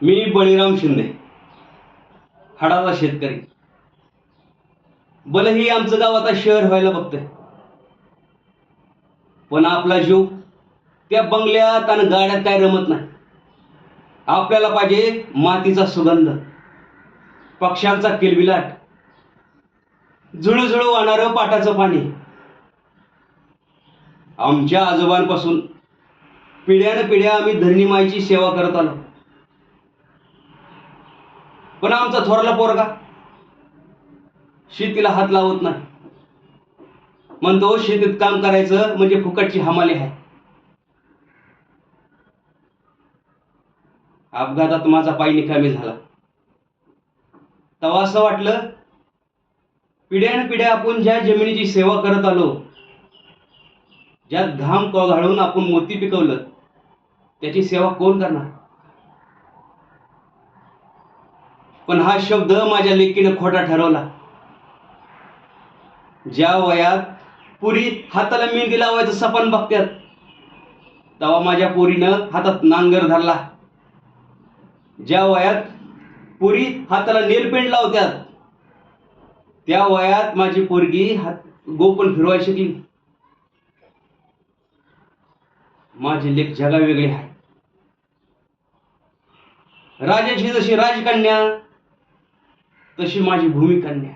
मी बळीराम शिंदे, हाडाचा शेतकरी. भलेही आमचं गाव आता शहर व्हायला बघतंय, पण आपला जीव त्या बंगल्यात आणि गाड्यात काय रमत नाही. आपल्याला पाहिजे मातीचा सुगंध, पक्ष्यांचा किलबिलाट, झुळझुळू वाहणारं पाटाचं पाणी. आमच्या आजोबांपासून पिढ्यान पिढ्या आम्ही धरणीमाईची सेवा करत आलो. पण आमचा थोरला पोरगा शेतीला हात लावत नाही. म्हणतो शेतीत काम करायचं म्हणजे फुकटची हमाली आहे. अपघातात माझा पाय निकामी झाला. तेव्हा असं वाटलं, पिढ्यान पिढ्या आपण ज्या जमिनीची सेवा करत आलो, ज्यात घाम घालून आपण मोती पिकवलं, त्याची सेवा कोण करणार. पण हा शब्द माझ्या लेकीनं खोटा ठरवला. ज्या वयात पुरी हाताला मेहंदी लावायचं सपन बघतात, तेव्हा माझ्या पोरीनं हातात नांगर धरला. ज्या वयात पुरी हाताला नेलपेंट लावतात, त्या वयात माझी पोरगी गोपन फिरवायला शिकली. माझी लेक जगा वेगळी आहे. राजाची जशी राजकन्या, तशी माझी भूमिकन्या.